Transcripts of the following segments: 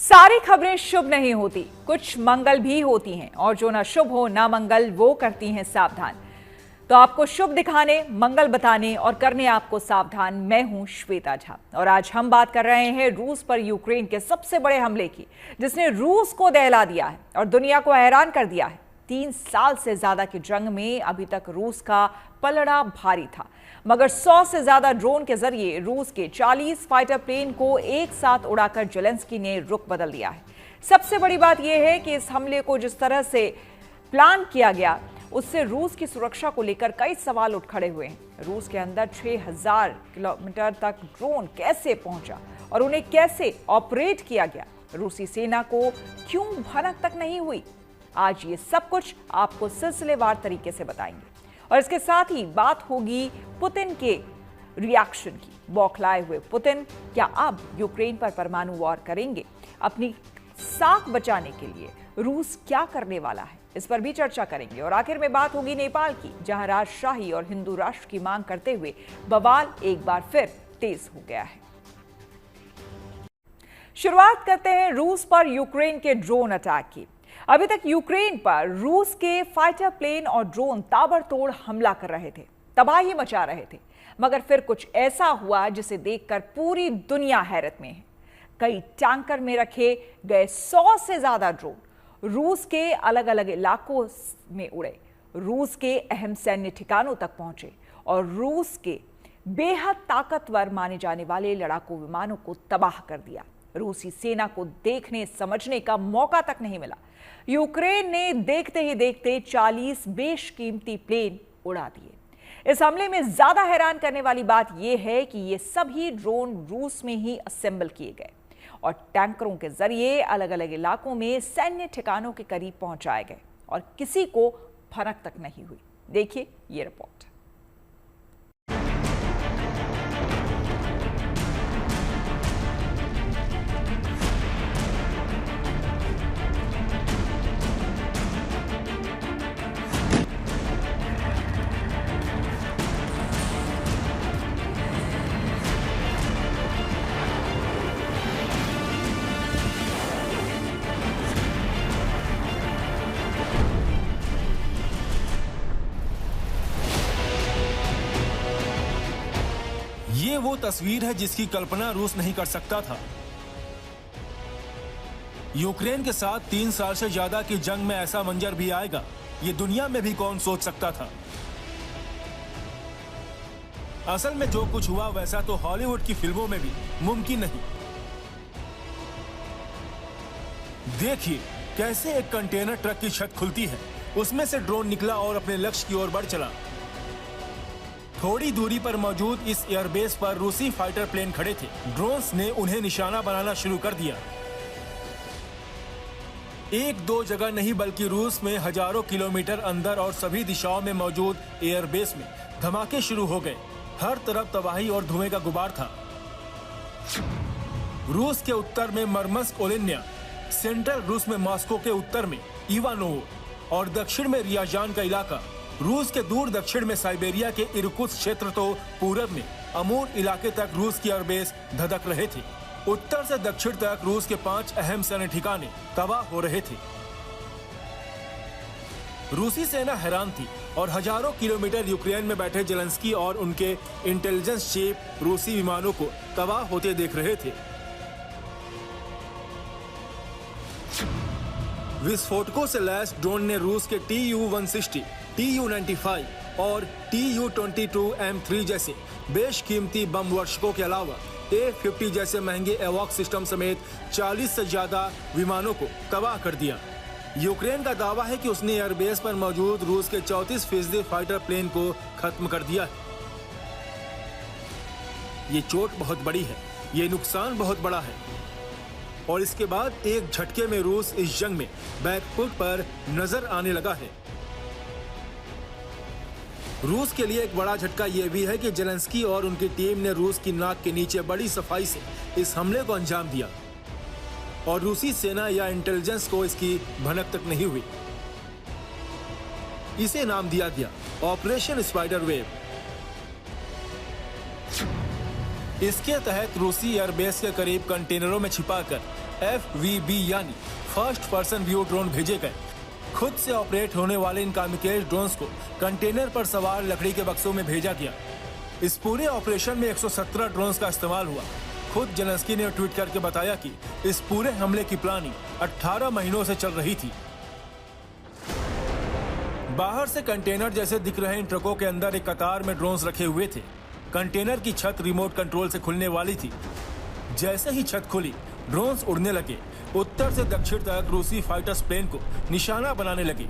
सारी खबरें शुभ नहीं होती, कुछ मंगल भी होती हैं और जो ना शुभ हो ना मंगल वो करती हैं सावधान। तो आपको शुभ दिखाने, मंगल बताने और करने आपको सावधान मैं हूं श्वेता झा। और आज हम बात कर रहे हैं रूस पर यूक्रेन के सबसे बड़े हमले की, जिसने रूस को दहला दिया है और दुनिया को हैरान कर दिया है। 3 साल से ज्यादा की जंग में अभी तक रूस का पलड़ा भारी था, मगर 100 से ज्यादा ड्रोन के जरिए रूस के 40 फाइटर प्लेन को एक साथ उड़ाकर जेलेंस्की ने रुख बदल दिया है। सबसे बड़ी बात यह है कि इस हमले को जिस तरह से प्लान किया गया, उससे रूस की सुरक्षा को लेकर कई सवाल उठ खड़े हुए हैं। रूस के अंदर 6000 किलोमीटर तक ड्रोन कैसे पहुंचा और उन्हें कैसे ऑपरेट किया गया? रूसी सेना को क्यों भनक तक नहीं हुई? आज ये सब कुछ आपको सिलसिलेवार तरीके से बताएंगे और इसके साथ ही बात होगी पुतिन के रिएक्शन की। बौखलाए हुए पुतिन क्या अब यूक्रेन पर परमाणु वॉर करेंगे? अपनी साख बचाने के लिए रूस क्या करने वाला है, इस पर भी चर्चा करेंगे। और आखिर में बात होगी नेपाल की, जहां राजशाही और हिंदू राष्ट्र की मांग करते हुए बवाल एक बार फिर तेज हो गया है। शुरुआत करते हैं रूस पर यूक्रेन के ड्रोन अटैक की। अभी तक यूक्रेन पर रूस के फाइटर प्लेन और ड्रोन ताबड़तोड़ हमला कर रहे थे, तबाही मचा रहे थे, मगर फिर कुछ ऐसा हुआ जिसे देखकर पूरी दुनिया हैरत में है। कई टैंकर में रखे गए 100 से ज्यादा ड्रोन रूस के अलग अलग इलाकों में उड़े, रूस के अहम सैन्य ठिकानों तक पहुंचे और रूस के बेहद ताकतवर माने जाने वाले लड़ाकू विमानों को तबाह कर दिया। रूसी सेना को देखने समझने का मौका तक नहीं मिला। यूक्रेन ने देखते ही देखते 40 बेशकीमती प्लेन उड़ा दिए। इस हमले में ज्यादा हैरान करने वाली बात यह है कि ये सभी ड्रोन रूस में ही असेंबल किए गए और टैंकरों के जरिए अलग अलग इलाकों में सैन्य ठिकानों के करीब पहुंचाए गए और किसी को भनक तक नहीं हुई। देखिए ये रिपोर्ट। ये वो तस्वीर है जिसकी कल्पना रूस नहीं कर सकता था। यूक्रेन के साथ 3 साल से ज्यादा की जंग में ऐसा मंजर भी आएगा, ये दुनिया में भी कौन सोच सकता था। असल में जो कुछ हुआ वैसा तो हॉलीवुड की फिल्मों में भी मुमकिन नहीं। देखिए कैसे एक कंटेनर ट्रक की छत खुलती है, उसमें से ड्रोन निकला और अपने लक्ष्य की ओर बढ़ चला। थोड़ी दूरी पर मौजूद इस एयरबेस पर रूसी फाइटर प्लेन खड़े थे। ड्रोन्स ने उन्हें निशाना बनाना शुरू कर दिया। 1-2 जगह नहीं बल्कि रूस में हजारों किलोमीटर अंदर और सभी दिशाओं में मौजूद एयरबेस में धमाके शुरू हो गए। हर तरफ तबाही और धुएं का गुबार था। रूस के उत्तर में मरमस्क ओलिन्या, सेंट्रल रूस में मॉस्को के उत्तर में इवानोव और दक्षिण में रियाजान का इलाका, रूस के दूर दक्षिण में साइबेरिया के इरकुत्स्क क्षेत्र तो पूरब में अमूर इलाके तक रूस की एयरबेस धधक रहे थे। उत्तर से दक्षिण तक रूस के 5 अहम सैन्य ठिकाने तबाह हो रहे थे। रूसी सेना हैरान थी और हजारों किलोमीटर यूक्रेन में बैठे जेलेंस्की और उनके इंटेलिजेंस चीफ रूसी विमानों को तबाह होते देख रहे थे। विस्फोटकों से लैस ड्रोन ने रूस के Tu-160, Tu-95 और Tu-22M3 जैसे बेशकीमती बम वर्षकों के अलावा A-50 जैसे महंगे एवॉक सिस्टम समेत 40 से ज्यादा विमानों को तबाह कर दिया। यूक्रेन का दावा है कि उसने एयरबेस पर मौजूद रूस के 34% फाइटर प्लेन को खत्म कर दिया है। ये चोट बहुत बड़ी है, ये नुकसान बहुत बड़ा है और इसके बाद एक झटके में रूस इस जंग में बैकफुट पर नजर आने लगा है। रूस के लिए एक बड़ा झटका यह भी है कि जेलेंस्की और उनकी टीम ने रूस की नाक के नीचे बड़ी सफाई से इस हमले को अंजाम दिया और रूसी सेना या इंटेलिजेंस को इसकी भनक तक नहीं हुई। इसे नाम दिया गया ऑपरेशन स्पाइडर वेव। इसके तहत रूसी एयरबेस के करीब कंटेनरों में छिपाकर FVB यानी फर्स्ट पर्सन व्यू ड्रोन भेजे गए। खुद से ऑपरेट होने वाले इन कामिकेज ड्रोन्स को कंटेनर पर सवार लकड़ी के बक्सों में भेजा गया। इस पूरे ऑपरेशन में 117 ड्रोन्स का इस्तेमाल हुआ। खुद जेलेंस्की ने ट्वीट करके बताया कि इस पूरे हमले की प्लानिंग 18 महीनों से चल रही थी। बाहर से कंटेनर जैसे दिख रहे इन ट्रकों के अंदर एक कतार में ड्रोन्स रखे हुए थे। कंटेनर की छत रिमोट कंट्रोल से खुलने वाली थी। जैसे ही छत खुली, ड्रोन्स उड़ने लगे। उत्तर से दक्षिण तक रूसी फाइटर्स प्लेन को निशाना बनाने लगे।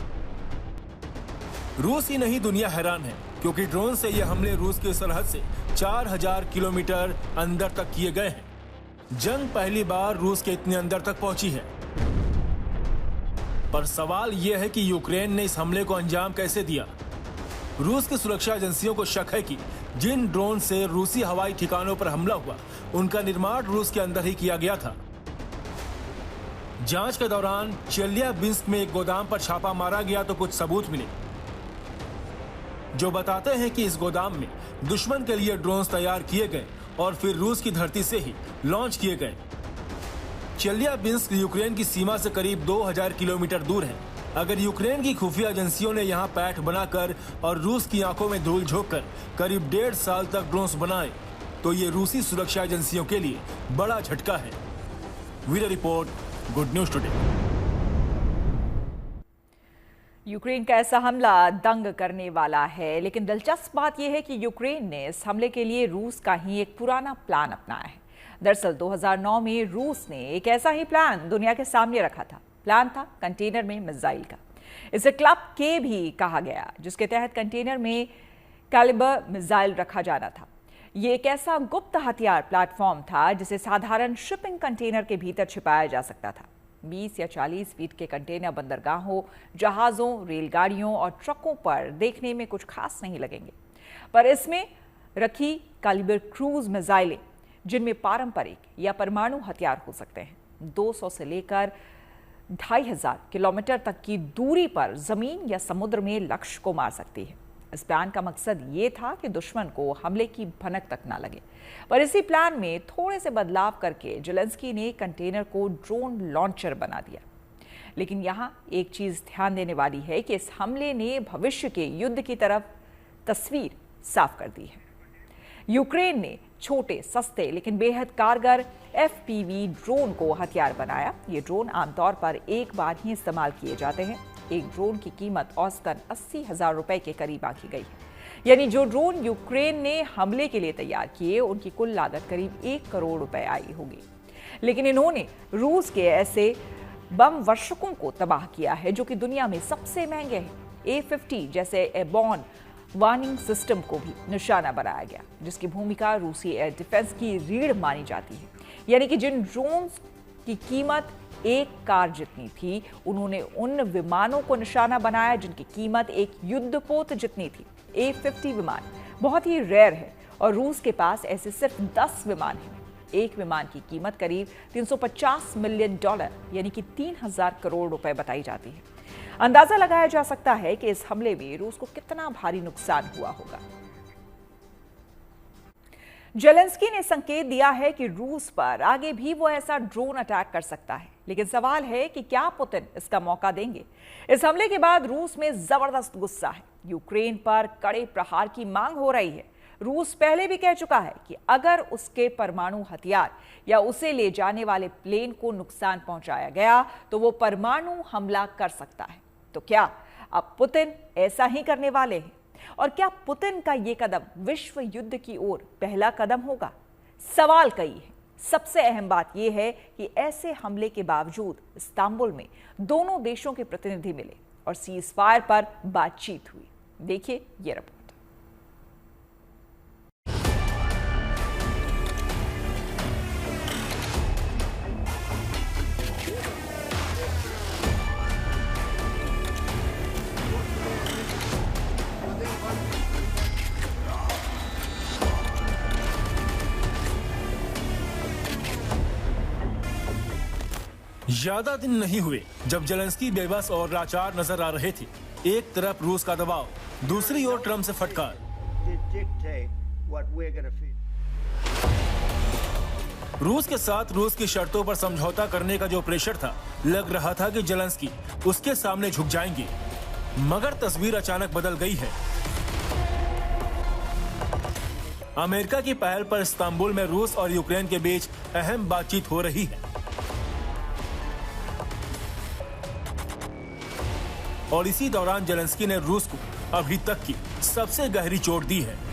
रूस ही नहीं, दुनिया हैरान है, क्योंकि ड्रोन से ये हमले रूस की सरहद से 4000 किलोमीटर अंदर तक किए गए हैं। जंग पहली बार रूस के इतने अंदर तक पहुंची है। पर सवाल यह है कि यूक्रेन ने इस हमले को अंजाम कैसे दिया। रूस की सुरक्षा एजेंसियों को शक है कि जिन ड्रोन से रूसी हवाई ठिकानों पर हमला हुआ, उनका निर्माण रूस के अंदर ही किया गया था। जांच के दौरान चेल्याबिंस्क में एक गोदाम पर छापा मारा गया तो कुछ सबूत मिले जो बताते हैं कि इस गोदाम में दुश्मन के लिए ड्रोन्स तैयार किए गए और फिर रूस की धरती से ही लॉन्च किए गए। चेल्याबिंस्क यूक्रेन की सीमा से करीब 2000 किलोमीटर दूर है। अगर यूक्रेन की खुफिया एजेंसियों ने यहां पैठ बनाकर और रूस की आंखों में धूल झोंककर करीब 1.5 साल तक ड्रोन्स बनाए, तो ये रूसी सुरक्षा एजेंसियों के लिए बड़ा झटका है। Video report, good news today. Ukraine का ऐसा हमला दंग करने वाला है, लेकिन दिलचस्प बात यह है कि यूक्रेन ने इस हमले के लिए रूस का ही एक पुराना प्लान अपनाया है। दरअसल 2009 में रूस ने एक ऐसा ही प्लान दुनिया के सामने रखा था। प्लान था कंटेनर में मिसाइल का। इसे क्लब के भी कहा गया, जिसके तहत कंटेनर में कैलिबर मिसाइल रखा जाना था। ये एक ऐसा गुप्त हथियार प्लेटफॉर्म था जिसे साधारण शिपिंग कंटेनर के भीतर छिपाया जा सकता था। 20 या 40 फीट के कंटेनर बंदरगाहों, जहाज़ों, रेलगाड़ियों और ट्रकों पर देखने में कुछ खास नहीं लगेंगे, पर इसमें रखी कैलिबर क्रूज मिसाइलें, जिनमें पारंपरिक या परमाणु हथियार हो सकते हैं, 200 से लेकर 2500 किलोमीटर तक की दूरी पर जमीन या समुद्र में लक्ष्य को मार सकती है। इस प्लान का मकसद ये था कि दुश्मन को हमले की भनक तक ना लगे। पर इसी प्लान में थोड़े से बदलाव करके जेलेंस्की ने कंटेनर को ड्रोन लॉन्चर बना दिया। लेकिन यहाँ एक चीज ध्यान देने वाली है कि इस हमले ने भविष्य के युद्ध की तरफ तस्वीर साफ कर दी है। यूक्रेन ने छोटे, सस्ते लेकिन बेहद कारगर FPV ड्रोन को हथियार बनाया। ये ड्रोन आमतौर पर एक बार ही इस्तेमाल किए जाते हैं। एक ड्रोन की कीमत औसतन 80,000 रुपए के करीब आंकी गई है। यानी जो ड्रोन यूक्रेन ने हमले के लिए तैयार किए, उनकी कुल लागत करीब 1 करोड़ रुपए आई होगी। लेकिन इन्होंने रूस के ऐसे बम वर्षकों को तबाह किया है जो कि दुनिया में सबसे महंगे हैं। A50 जैसे एयरबॉर्न वार्निंग सिस्टम को भी निशाना बनाया गया, जिसकी भूमिका रूसी एयर डिफेंस की रीढ़ मानी जाती है। यानी कि जिन ड्रोन्स की कीमत एक कार जितनी थी, उन्होंने उन विमानों को निशाना बनाया जिनकी कीमत एक युद्धपोत जितनी थी। A50 विमान बहुत ही रेयर है और रूस के पास ऐसे सिर्फ 10 विमान हैं। एक विमान की कीमत करीब $350 मिलियन यानी कि 3000 करोड़ रुपए बताई जाती है। अंदाजा लगाया जा सकता है कि इस हमले में रूस को कितना भारी नुकसान हुआ होगा। जेलेंस्की ने संकेत दिया है कि रूस पर आगे भी वो ऐसा ड्रोन अटैक कर सकता है, लेकिन सवाल है कि क्या पुतिन इसका मौका देंगे। इस हमले के बाद रूस में जबरदस्त गुस्सा है। यूक्रेन पर कड़े प्रहार की मांग हो रही है। रूस पहले भी कह चुका है कि अगर उसके परमाणु हथियार या उसे ले जाने वाले प्लेन को नुकसान पहुंचाया गया तो वो परमाणु हमला कर सकता है। तो क्या अब पुतिन ऐसा ही करने वाले हैं? और क्या पुतिन का ये कदम विश्व युद्ध की ओर पहला कदम होगा? सवाल कई है। सबसे अहम बात यह है कि ऐसे हमले के बावजूद इस्तांबुल में दोनों देशों के प्रतिनिधि मिले और सीजफायर पर बातचीत हुई। देखिए ये रिपोर्ट। ज्यादा दिन नहीं हुए जब जेलेंस्की बेबस और लाचार नजर आ रहे थे। एक तरफ रूस का दबाव, दूसरी ओर ट्रंप से फटकार। रूस के साथ रूस की शर्तों पर समझौता करने का जो प्रेशर था, लग रहा था कि जेलेंस्की उसके सामने झुक जाएंगे, मगर तस्वीर अचानक बदल गई है। अमेरिका की पहल पर इस्तांबुल में रूस और यूक्रेन के बीच अहम बातचीत हो रही है और इसी दौरान जेलेंस्की ने रूस को अभी तक की सबसे गहरी चोट दी है।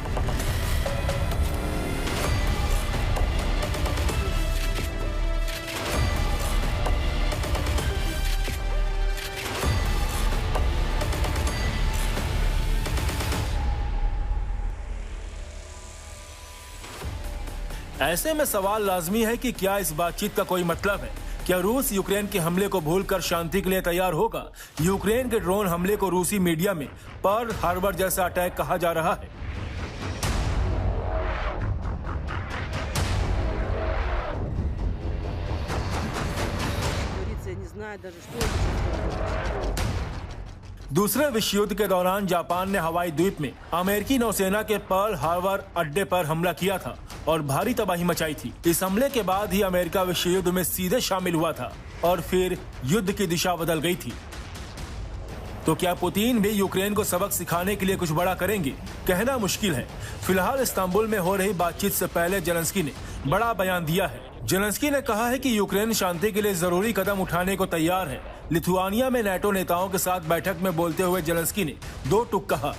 ऐसे में सवाल लाजमी है कि क्या इस बातचीत का कोई मतलब है? क्या रूस यूक्रेन के हमले को भूलकर शांति के लिए तैयार होगा? यूक्रेन के ड्रोन हमले को रूसी मीडिया में पर्ल हार्बर जैसा अटैक कहा जा रहा है। दूसरे विश्व युद्ध के दौरान जापान ने हवाई द्वीप में अमेरिकी नौसेना के पर्ल हार्बर अड्डे पर हमला किया था और भारी तबाही मचाई थी। इस हमले के बाद ही अमेरिका विश्व युद्ध में सीधे शामिल हुआ था और फिर युद्ध की दिशा बदल गई थी। तो क्या पुतिन भी यूक्रेन को सबक सिखाने के लिए कुछ बड़ा करेंगे? कहना मुश्किल है। फिलहाल इस्तांबुल में हो रही बातचीत से पहले जेलेंस्की ने बड़ा बयान दिया है। जेलेंस्की ने कहा है कि यूक्रेन शांति के लिए जरूरी कदम उठाने को तैयार है। लिथुआनिया में नाटो नेताओं के साथ बैठक में बोलते हुए जेलेंस्की ने दो टूक कहा,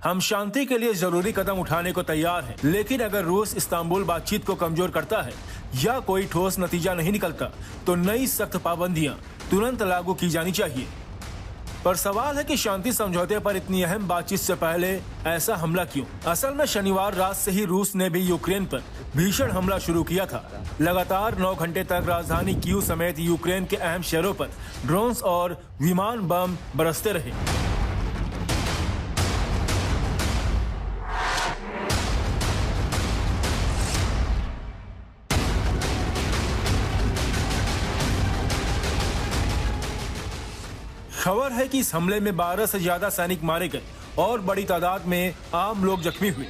हम शांति के लिए जरूरी कदम उठाने को तैयार हैं, लेकिन अगर रूस इस्तांबुल बातचीत को कमजोर करता है या कोई ठोस नतीजा नहीं निकलता तो नई सख्त पाबंदियां तुरंत लागू की जानी चाहिए। पर सवाल है कि शांति समझौते पर इतनी अहम बातचीत से पहले ऐसा हमला क्यों? असल में शनिवार रात से ही रूस ने भी यूक्रेन पर भीषण हमला शुरू किया था। लगातार 9 घंटे तक राजधानी कीव समेत यूक्रेन के अहम शहरों पर ड्रोन्स और विमान बम बरसते रहे। खबर है कि इस हमले में 12 से ज्यादा सैनिक मारे गए और बड़ी तादाद में आम लोग जख्मी हुए।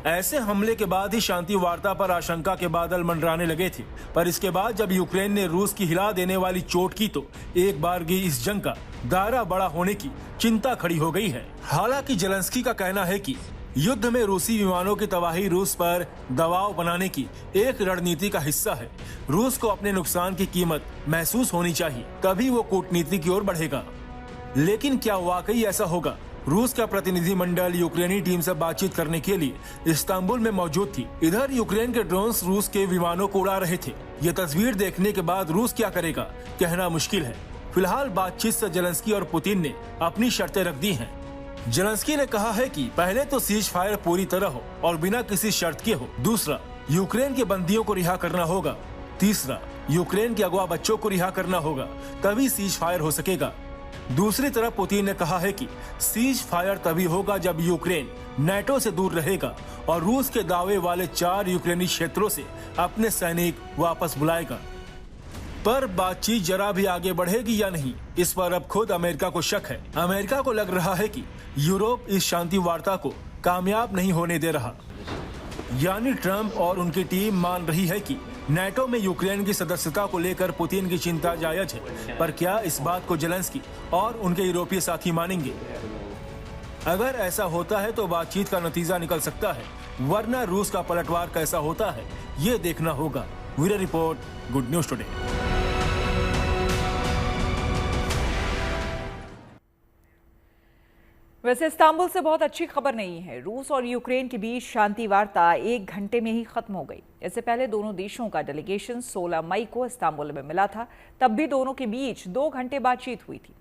ऐसे हमले के बाद ही शांति वार्ता पर आशंका के बादल मंडराने लगे थे, पर इसके बाद जब यूक्रेन ने रूस की हिला देने वाली चोट की तो एक बारगी इस जंग का दायरा बड़ा होने की चिंता खड़ी हो गई है। हालांकि जेलेंस्की का कहना है कि युद्ध में रूसी विमानों की तबाही रूस पर दबाव बनाने की एक रणनीति का हिस्सा है। रूस को अपने नुकसान की कीमत महसूस होनी चाहिए, तभी वो कूटनीति की ओर बढ़ेगा। लेकिन क्या वाकई ऐसा होगा? रूस का प्रतिनिधिमंडल यूक्रेनी टीम से बातचीत करने के लिए इस्तांबुल में मौजूद थी। इधर यूक्रेन के ड्रोन्स रूस के विमानों को उड़ा रहे थे। ये तस्वीर देखने के बाद रूस क्या करेगा, कहना मुश्किल है। फिलहाल बातचीत से जेलेंस्की और पुतिन ने अपनी शर्तें रख दी हैं। जेलेंस्की ने कहा है कि पहले तो सीज फायर पूरी तरह हो और बिना किसी शर्त के हो। दूसरा, यूक्रेन के बंदियों को रिहा करना होगा। तीसरा, यूक्रेन के अगवा बच्चों को रिहा करना होगा, तभी सीज फायर हो सकेगा। दूसरी तरफ पुतिन ने कहा है कि सीज फायर तभी होगा जब यूक्रेन नाटो से दूर रहेगा और रूस के दावे वाले 4 यूक्रेनी क्षेत्रों से अपने सैनिक वापस बुलाएगा। पर बातचीत जरा भी आगे बढ़ेगी या नहीं, इस पर अब खुद अमेरिका को शक है। अमेरिका को लग रहा है कि यूरोप इस शांति वार्ता को कामयाब नहीं होने दे रहा। यानी ट्रंप और उनकी टीम मान रही है कि नाटो में यूक्रेन की सदस्यता को लेकर पुतिन की चिंता जायज है, पर क्या इस बात को जेलेंस्की और उनके यूरोपीय साथी मानेंगे? अगर ऐसा होता है तो बातचीत का नतीजा निकल सकता है, वरना रूस का पलटवार कैसा होता है ये देखना होगा। Bureau report, good news today. वैसे इस्तांबुल से बहुत अच्छी खबर नहीं है। रूस और यूक्रेन के बीच शांति वार्ता 1 घंटे में ही खत्म हो गई। इससे पहले दोनों देशों का डेलीगेशन 16 मई को इस्तांबुल में मिला था। तब भी दोनों के बीच 2 घंटे बातचीत हुई थी।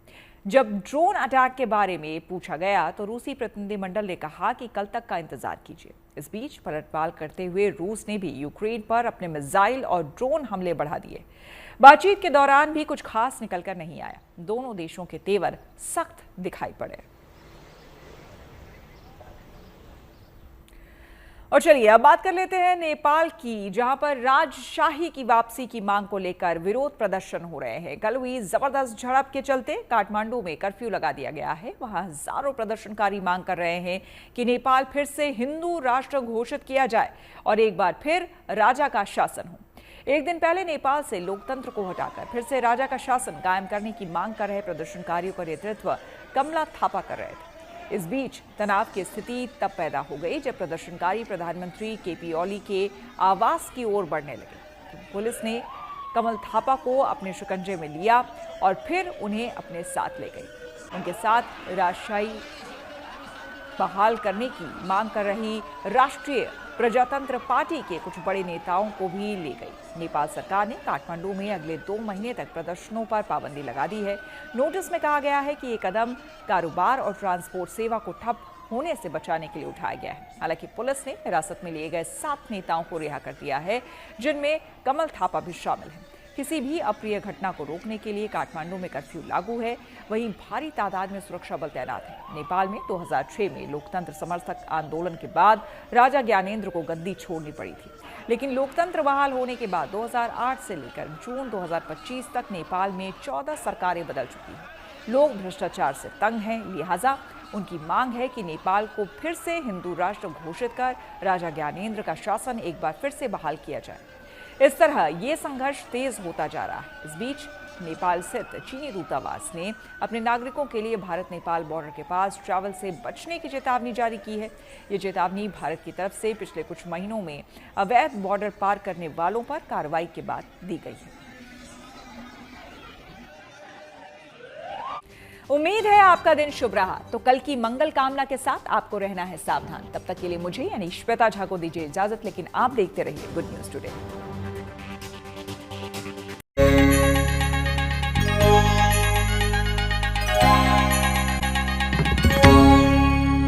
जब ड्रोन अटैक के बारे में पूछा गया तो रूसी प्रतिनिधिमंडल ने कहा कि कल तक का इंतजार कीजिए। इस बीच पलटवार करते हुए रूस ने भी यूक्रेन पर अपने मिसाइल और ड्रोन हमले बढ़ा दिए। बातचीत के दौरान भी कुछ खास निकलकर नहीं आया। दोनों देशों के तेवर सख्त दिखाई पड़े। और चलिए अब बात कर लेते हैं नेपाल की, जहां पर राजशाही की वापसी की मांग को लेकर विरोध प्रदर्शन हो रहे हैं। कल हुई जबरदस्त झड़प के चलते काठमांडू में कर्फ्यू लगा दिया गया है। वहां हजारों प्रदर्शनकारी मांग कर रहे हैं कि नेपाल फिर से हिंदू राष्ट्र घोषित किया जाए और एक बार फिर राजा का शासन हो। एक दिन पहले नेपाल से लोकतंत्र को हटाकर फिर से राजा का शासन कायम करने की मांग कर रहे प्रदर्शनकारियों का नेतृत्व कमला थापा कर रहे थे। इस बीच तनाव की स्थिति तब पैदा हो गई जब प्रदर्शनकारी प्रधानमंत्री केपी ओली के आवास की ओर बढ़ने लगे। पुलिस ने कमल थापा को अपने शिकंजे में लिया और फिर उन्हें अपने साथ ले गई। उनके साथ राजशाही बहाल करने की मांग कर रही राष्ट्रीय प्रजातंत्र पार्टी के कुछ बड़े नेताओं को भी ले गई। नेपाल सरकार ने काठमांडू में अगले 2 महीने तक प्रदर्शनों पर पाबंदी लगा दी है। नोटिस में कहा गया है कि ये कदम कारोबार और ट्रांसपोर्ट सेवा को ठप होने से बचाने के लिए उठाया गया है। हालांकि पुलिस ने हिरासत में लिए गए 7 नेताओं को रिहा कर दिया है, जिनमें कमल थापा भी शामिल है। किसी भी अप्रिय घटना को रोकने के लिए काठमांडू में कर्फ्यू लागू है। वहीं भारी तादाद में सुरक्षा बल तैनात है। नेपाल में 2006 में लोकतंत्र समर्थक आंदोलन के बाद राजा ज्ञानेंद्र को गद्दी छोड़नी पड़ी थी, लेकिन लोकतंत्र बहाल होने के बाद 2008 से लेकर जून 2025 तक नेपाल में 14 सरकारें बदल चुकी हैं। लोग भ्रष्टाचार से तंग हैं, लिहाजा उनकी मांग है कि नेपाल को फिर से हिंदू राष्ट्र घोषित कर राजा ज्ञानेंद्र का शासन एक बार फिर से बहाल किया जाए। इस तरह ये संघर्ष तेज होता जा रहा है। इस बीच नेपाल स्थित चीनी दूतावास ने अपने नागरिकों के लिए भारत नेपाल बॉर्डर के पास ट्रैवल से बचने की चेतावनी जारी की है। ये चेतावनी भारत की तरफ से पिछले कुछ महीनों में अवैध बॉर्डर पार करने वालों पर कार्रवाई के बाद दी गई है। उम्मीद है आपका दिन शुभ रहा। तो कल की मंगल कामना के साथ आपको रहना है सावधान। तब तक के लिए मुझे यानी श्वेता झा को दीजिए इजाजत, लेकिन आप देखते रहिए गुड न्यूज टुडे।